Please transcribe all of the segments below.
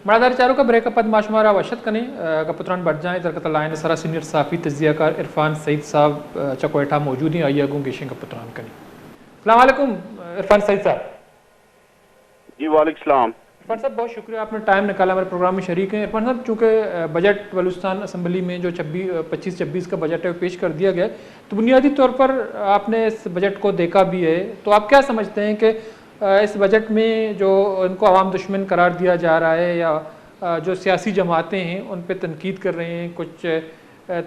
مردار چاروں کا بریک اپ معشمارا وشد کنے کپتران بڑھ جائیں درکت لائن سرا سینئر صحافی تجزیہ کار عرفان سعید صاحب چکویٹھا موجود ہیں آئیے گوں گیشن کپتران کنے. السلام علیکم عرفان سعید صاحب. جی وعلیکم السلام. عرفان صاحب بہت شکریہ آپ نے ٹائم نکالا ہمارے پروگرام میں شریک ہیں. عرفان صاحب چونکہ بجٹ بلوچستان اسمبلی میں جو 25-26 کا بجٹ ہے وہ پیش کر دیا گیا تو بنیادی طور پر آپ نے اس بجٹ کو دیکھا بھی ہے, تو آپ کیا سمجھتے ہیں کہ اس بجٹ میں جو ان کو عوام دشمن قرار دیا جا رہا ہے یا جو سیاسی جماعتیں ہیں ان پہ تنقید کر رہے ہیں, کچھ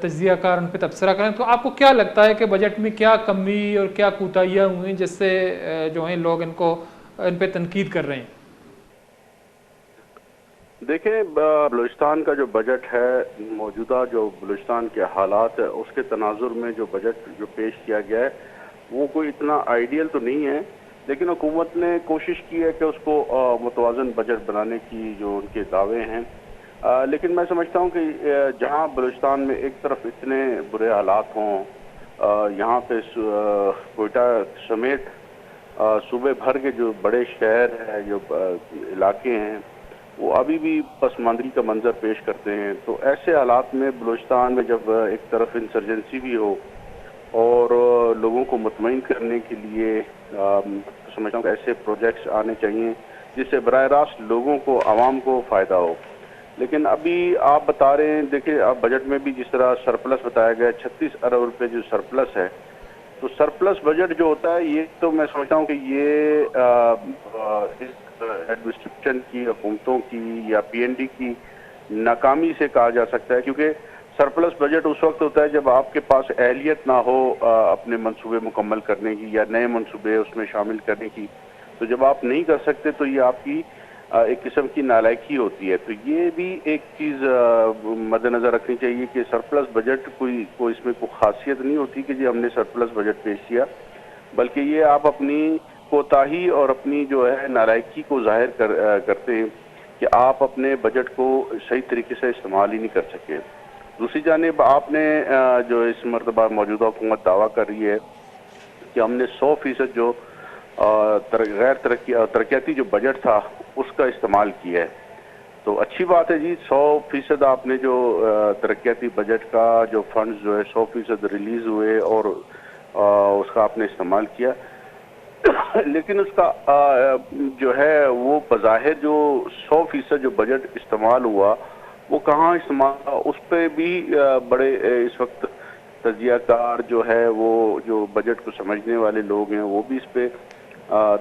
تجزیہ کار ان پہ تبصرہ کریں, تو آپ کو کیا لگتا ہے کہ بجٹ میں کیا کمی اور کیا کوتاہیاں ہوئی جس سے جو ہیں لوگ ان پہ تنقید کر رہے ہیں؟ دیکھیں بلوچستان کا جو بجٹ ہے, موجودہ جو بلوچستان کے حالات ہے اس کے تناظر میں جو بجٹ جو پیش کیا گیا ہے وہ کوئی اتنا آئیڈیل تو نہیں ہے, لیکن حکومت نے کوشش کی ہے کہ اس کو متوازن بجٹ بنانے کی جو ان کے دعوے ہیں. لیکن میں سمجھتا ہوں کہ جہاں بلوچستان میں ایک طرف اتنے برے حالات ہوں, یہاں پہ کوئٹہ سمیت صوبے بھر کے جو بڑے شہر ہیں, جو علاقے ہیں, وہ ابھی بھی پسماندگی کا منظر پیش کرتے ہیں. تو ایسے حالات میں بلوچستان میں جب ایک طرف انسرجنسی بھی ہو اور لوگوں کو مطمئن کرنے کے لیے سمجھتا ہوں کہ ایسے پروجیکٹس آنے چاہیے جس سے براہ راست لوگوں کو, عوام کو فائدہ ہو. لیکن ابھی آپ بتا رہے ہیں, دیکھیں اب بجٹ میں بھی جس طرح سرپلس بتایا گیا 36 ارب روپے جو سرپلس ہے, تو سرپلس بجٹ جو ہوتا ہے یہ تو میں سمجھتا ہوں کہ یہ ایڈمنسٹریشن کی, حکومتوں کی یا پی این ڈی کی ناکامی سے کہا جا سکتا ہے, کیونکہ سرپلس بجٹ اس وقت ہوتا ہے جب آپ کے پاس اہلیت نہ ہو اپنے منصوبے مکمل کرنے کی یا نئے منصوبے اس میں شامل کرنے کی. تو جب آپ نہیں کر سکتے تو یہ آپ کی ایک قسم کی نالائکی ہوتی ہے. تو یہ بھی ایک چیز مد نظر رکھنی چاہیے کہ سرپلس بجٹ کوئی اس میں کوئی خاصیت نہیں ہوتی کہ جی ہم نے سرپلس بجٹ پیش کیا, بلکہ یہ آپ اپنی کوتاہی اور اپنی جو ہے نالائکی کو ظاہر کرتے ہیں کہ آپ اپنے بجٹ کو صحیح طریقے سے استعمال ہی نہیں کر سکے. دوسری جانب آپ نے جو اس مرتبہ موجودہ حکومت دعویٰ کر رہی ہے کہ ہم نے 100% جو غیر ترقیاتی جو بجٹ تھا اس کا استعمال کیا ہے. تو اچھی بات ہے جی, 100% آپ نے جو ترقیاتی بجٹ کا جو فنڈز جو ہے 100% ریلیز ہوئے اور اس کا آپ نے استعمال کیا. لیکن اس کا جو ہے وہ بظاہر جو 100% جو بجٹ استعمال ہوا وہ کہاں استعمال ہوا, اس پہ بھی بڑے اس وقت تجزیہ کار جو ہے وہ جو بجٹ کو سمجھنے والے لوگ ہیں وہ بھی اس پہ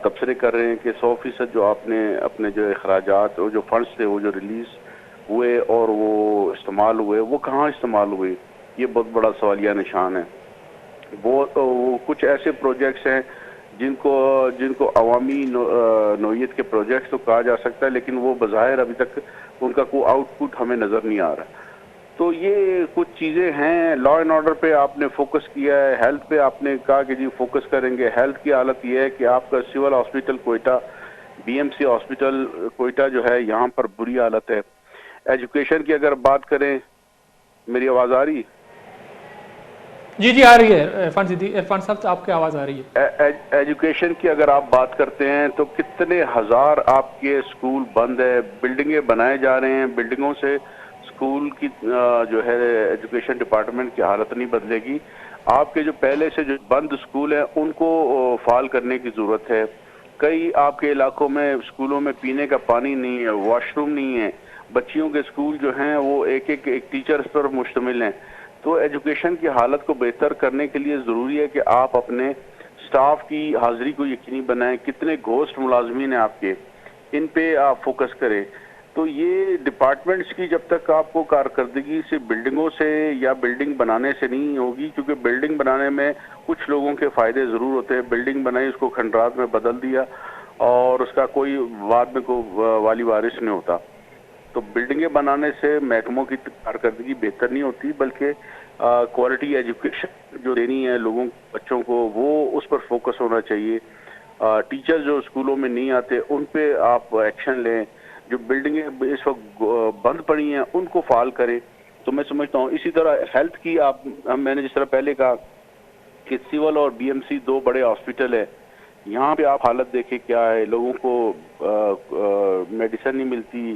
تبصرے کر رہے ہیں کہ 100% جو آپ نے اپنے جو اخراجات اور جو فنڈز تھے وہ جو ریلیز ہوئے اور وہ استعمال ہوئے وہ کہاں استعمال ہوئے. یہ بہت بڑا سوالیہ نشان ہے. وہ کچھ ایسے پروجیکٹس ہیں جن کو عوامی نوعیت کے پروجیکٹس تو کہا جا سکتا ہے, لیکن وہ بظاہر ابھی تک ان کا کوئی آؤٹ پٹ ہمیں نظر نہیں آ رہا. تو یہ کچھ چیزیں ہیں. لا اینڈ آرڈر پہ آپ نے فوکس کیا ہے, ہیلتھ پہ آپ نے کہا کہ جی فوکس کریں گے. ہیلتھ کی حالت یہ ہے کہ آپ کا civil hospital Quetta, B M C hospital Quetta جو ہے یہاں پر بری حالت ہے. ایجوکیشن کی اگر بات کریں, میری آواز آ رہی ہے؟ جی آ رہی ہے عرفان صاحب, آپ کی آواز آ رہی ہے. ایجوکیشن کی اگر آپ بات کرتے ہیں تو کتنے ہزار آپ کے اسکول بند ہے, بلڈنگیں بنائے جا رہے ہیں, بلڈنگوں سے اسکول کی جو ہے ایجوکیشن ڈپارٹمنٹ کی حالت نہیں بدلے گی. آپ کے جو پہلے سے جو بند اسکول ہیں ان کو فعال کرنے کی ضرورت ہے. کئی آپ کے علاقوں میں اسکولوں میں پینے کا پانی نہیں ہے, واش روم نہیں ہے, بچیوں کے اسکول جو ہیں وہ ایک ٹیچرز پر مشتمل ہیں. تو ایجوکیشن کی حالت کو بہتر کرنے کے لیے ضروری ہے کہ آپ اپنے سٹاف کی حاضری کو یقینی بنائیں. کتنے گھوسٹ ملازمین ہیں آپ کے, ان پہ آپ فوکس کریں. تو یہ ڈپارٹمنٹس کی جب تک آپ کو کارکردگی سے بلڈنگوں سے یا بلڈنگ بنانے سے نہیں ہوگی, کیونکہ بلڈنگ بنانے میں کچھ لوگوں کے فائدے ضرور ہوتے ہیں. بلڈنگ بنائی, اس کو کھنڈرات میں بدل دیا اور اس کا کوئی بعد میں کوئی والی وارث نہیں ہوتا. تو بلڈنگیں بنانے سے محکموں کی کارکردگی بہتر نہیں ہوتی, بلکہ کوالٹی ایجوکیشن جو دینی ہے لوگوں بچوں کو وہ اس پر فوکس ہونا چاہیے. ٹیچر جو اسکولوں میں نہیں آتے ان پہ آپ ایکشن لیں. جو بلڈنگیں اس وقت بند پڑی ہیں ان کو فعال کریں. تو میں سمجھتا ہوں اسی طرح ہیلتھ کی میں نے جس طرح پہلے کہا کہ سول اور بی ایم سی 2 بڑے ہاسپٹل ہے, یہاں پہ آپ حالت دیکھیں کیا ہے. لوگوں کو میڈیسن نہیں ملتی,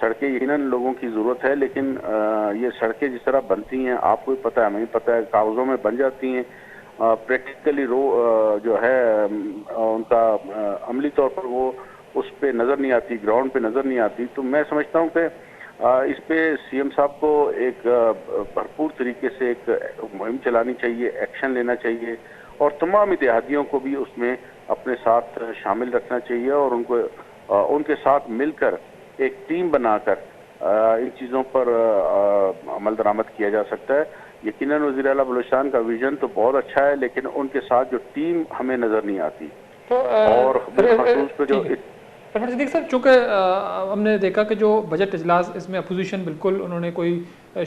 سڑکیں یقیناً لوگوں کی ضرورت ہے، لیکن یہ سڑکیں جس طرح بنتی ہیں آپ کو بھی پتہ ہے، ہمیں بھی پتہ ہے، کاغذوں میں بن جاتی ہیں، پریکٹیکلی جو ہے ان کا عملی طور پر وہ اس پہ نظر نہیں آتی، گراؤنڈ پہ نظر نہیں آتی. تو میں سمجھتا ہوں کہ اس پہ سی ایم صاحب کو ایک بھرپور طریقے سے ایک مہم چلانی چاہیے، ایکشن لینا چاہیے، اور تمام اتحادیوں کو بھی اس میں اپنے ساتھ شامل رکھنا چاہیے، اور ان کے ساتھ مل کر ایک ٹیم بنا کر ان چیزوں پر عمل درآمد کیا جا سکتا ہے. یقیناً وزیر اعلیٰ بلوچستان کا ویژن تو بہت اچھا ہے، لیکن ان کے ساتھ جو ٹیم ہمیں نظر نہیں آتی، تو اور بالخصوص پہ جو ڈاکٹر صدیق صاحب، چونکہ ہم نے دیکھا کہ جو بجٹ اجلاس، اس میں اپوزیشن بالکل انہوں نے کوئی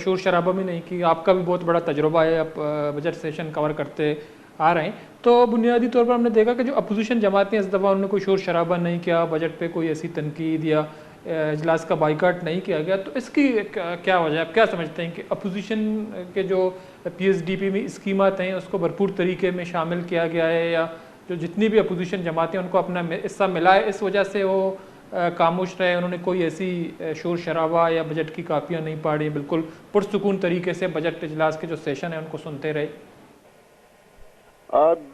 شور شرابہ بھی نہیں کی. آپ کا بھی بہت بڑا تجربہ ہے، آپ بجٹ سیشن کور کرتے آ رہے ہیں. تو بنیادی طور پر ہم نے دیکھا کہ جو اپوزیشن جماعتیں اس دفعہ انہوں نے کوئی شور شرابہ نہیں کیا، بجٹ پہ کوئی ایسی تنقید یا اجلاس کا بائیکاٹ نہیں کیا گیا. تو اس کی کیا وجہ ہے؟ آپ کیا سمجھتے ہیں کہ اپوزیشن کے جو پی ایس ڈی پی میں اسکیمات ہیں اس کو بھرپور طریقے میں شامل کیا گیا ہے، یا جو جتنی بھی اپوزیشن جماعتیں ان کو اپنا حصہ ملا ہے اس وجہ سے وہ خاموش رہے، انہوں نے کوئی ایسی شور شرابہ یا بجٹ کی کاپیاں نہیں پاڑی، بالکل پرسکون طریقے سے بجٹ اجلاس کے جو سیشن ہیں ان کو سنتے رہے؟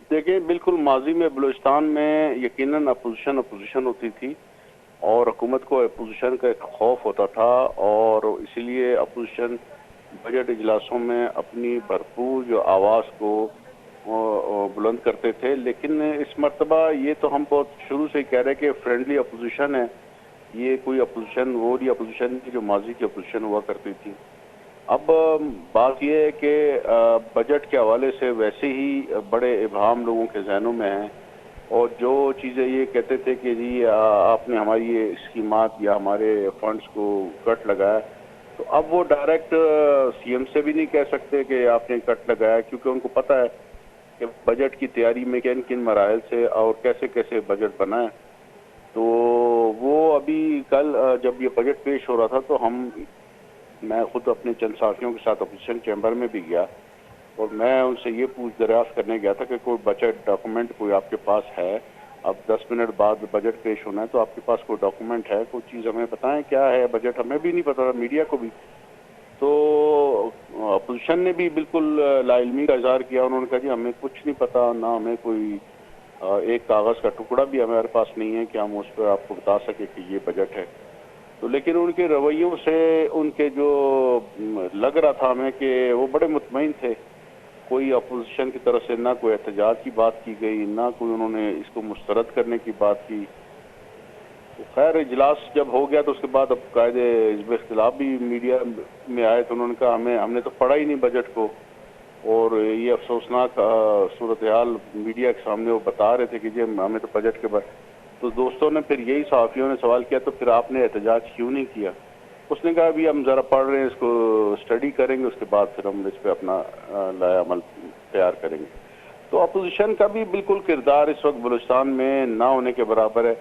دیکھیں، بالکل ماضی میں بلوچستان میں یقیناً اپوزیشن ہوتی تھی، اور حکومت کو اپوزیشن کا ایک خوف ہوتا تھا، اور اسی لیے اپوزیشن بجٹ اجلاسوں میں اپنی بھرپور جو آواز کو بلند کرتے تھے. لیکن اس مرتبہ یہ تو ہم بہت شروع سے ہی کہہ رہے کہ فرینڈلی اپوزیشن ہے، یہ کوئی اپوزیشن وہ نہیں اپوزیشن کی جو ماضی کی اپوزیشن ہوا کرتی تھی. اب بات یہ ہے کہ بجٹ کے حوالے سے ویسے ہی بڑے ابہام لوگوں کے ذہنوں میں ہیں، اور جو چیزیں یہ کہتے تھے کہ جی آپ نے ہماری یہ اسکیمات یا ہمارے فنڈز کو کٹ لگایا، تو اب وہ ڈائریکٹ سی ایم سے بھی نہیں کہہ سکتے کہ آپ نے کٹ لگایا، کیونکہ ان کو پتہ ہے کہ بجٹ کی تیاری میں کن کن مراحل سے اور کیسے کیسے بجٹ بنا ہے. تو وہ ابھی کل جب یہ بجٹ پیش ہو رہا تھا تو میں خود اپنے چند صحافیوں کے ساتھ اپوزیشن چیمبر میں بھی گیا، اور میں ان سے یہ دریافت کرنے گیا تھا کہ کوئی بجٹ ڈاکومنٹ کوئی آپ کے پاس ہے. اب 10 منٹ بعد بجٹ پیش ہونا ہے، تو آپ کے پاس کوئی ڈاکومنٹ ہے، کوئی چیز ہمیں بتائیں کیا ہے بجٹ. ہمیں بھی نہیں پتا تھا، میڈیا کو بھی. تو اپوزیشن نے بھی بالکل لا علمی کا اظہار کیا، انہوں نے کہا جی ہمیں کچھ نہیں پتا، نہ ہمیں کوئی ایک کاغذ کا ٹکڑا بھی ہمارے پاس نہیں ہے کہ ہم اس پہ آپ کو بتا سکیں کہ یہ بجٹ ہے. تو لیکن ان کے رویوں سے، ان کے جو لگ رہا تھا ہمیں کہ وہ بڑے مطمئن تھے. کوئی اپوزیشن کی طرف سے نہ کوئی احتجاج کی بات کی گئی، نہ کوئی انہوں نے اس کو مسترد کرنے کی بات کی. خیر اجلاس جب ہو گیا تو اس کے بعد اب قائد حزب اختلاف بھی میڈیا میں آئے، تو انہوں نے کہا ہم نے تو پڑھا ہی نہیں بجٹ کو، اور یہ افسوسناک صورتحال میڈیا کے سامنے وہ بتا رہے تھے کہ جی ہمیں تو بجٹ کے بعد. تو دوستوں نے پھر یہی صحافیوں نے سوال کیا تو پھر آپ نے احتجاج کیوں نہیں کیا؟ اس نے کہا ابھی ہم ذرا پڑھ رہے ہیں، اس کو اسٹڈی کریں گے، اس کے بعد پھر ہم اس پہ اپنا لائحہ عمل تیار کریں گے. تو اپوزیشن کا بھی بالکل کردار اس وقت بلوچستان میں نہ ہونے کے برابر ہے.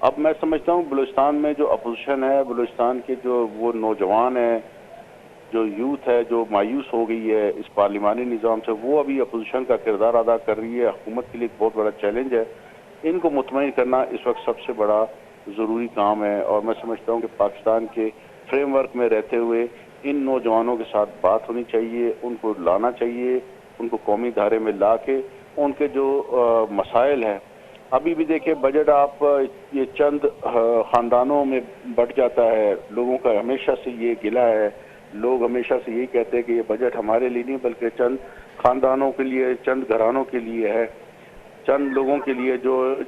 اب میں سمجھتا ہوں بلوچستان میں جو اپوزیشن ہے، بلوچستان کے جو وہ نوجوان ہیں، جو یوتھ ہے، جو مایوس ہو گئی ہے اس پارلیمانی نظام سے، وہ ابھی اپوزیشن کا کردار ادا کر رہی ہے. حکومت کے لیے ایک بہت بڑا چیلنج ہے. ان کو مطمئن کرنا اس وقت سب سے بڑا ضروری کام ہے، اور میں سمجھتا ہوں کہ پاکستان کے فریم ورک میں رہتے ہوئے ان نوجوانوں کے ساتھ بات ہونی چاہیے، ان کو لانا چاہیے، ان کو قومی دھارے میں لا کے ان کے جو مسائل ہیں. ابھی بھی دیکھیں بجٹ آپ یہ چند خاندانوں میں بٹ جاتا ہے. لوگوں کا ہمیشہ سے یہ گلہ ہے، لوگ ہمیشہ سے یہی کہتے ہیں کہ یہ بجٹ ہمارے لیے نہیں بلکہ چند خاندانوں کے لیے، چند گھرانوں کے لیے ہے، چند لوگوں کے لیے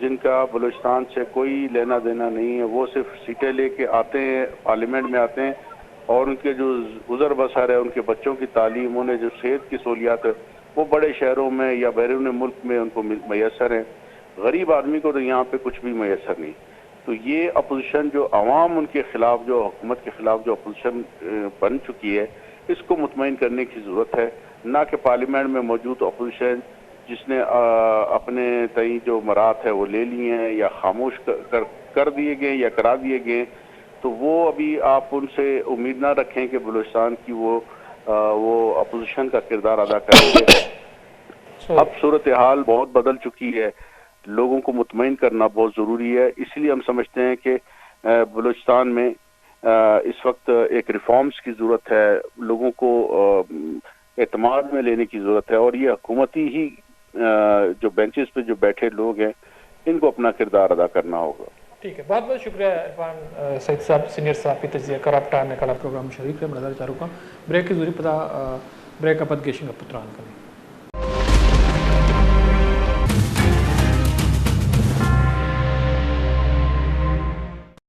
جن کا بلوچستان سے کوئی لینا دینا نہیں ہے. وہ صرف سیٹیں لے کے آتے ہیں، پارلیمنٹ میں آتے ہیں، اور ان کے جو گزر بسر ہے، ان کے بچوں کی تعلیم، انہیں جو صحت کی سہولیات ہے، وہ بڑے شہروں میں یا بیرون ملک میں ان کو میسر ہیں. غریب آدمی کو تو یہاں پہ کچھ بھی میسر نہیں. تو یہ اپوزیشن جو عوام ان کے خلاف، جو حکومت کے خلاف جو اپوزیشن بن چکی ہے، اس کو مطمئن کرنے کی ضرورت ہے. نہ کہ پارلیمنٹ میں موجود اپوزیشن جس نے اپنے تئیں جو مراد ہے وہ لے لی ہیں یا خاموش کر دیے گئے یا کرا دیے گئے، تو وہ ابھی آپ ان سے امید نہ رکھیں کہ بلوچستان کی وہ اپوزیشن کا کردار ادا کریں گے. اب صورتحال بہت بدل چکی ہے، لوگوں کو مطمئن کرنا بہت ضروری ہے. اس لیے ہم سمجھتے ہیں کہ بلوچستان میں اس وقت ایک ریفارمز کی ضرورت ہے، لوگوں کو اعتماد میں لینے کی ضرورت ہے، اور یہ حکومتی ہی جو بینچز پہ جو بیٹھے لوگ ہیں ان کو اپنا کردار ادا کرنا ہوگا. ٹھیک ہے، بہت بہت شکریہ عرفان سعید صاحب، سینئر صحافی تجزیہ کار آپ ٹائم نکالا پروگرام شریک ہے. مدار چاروں کا بریک کی ضروری پتا بریک اپت گیشنگ پتران کریں.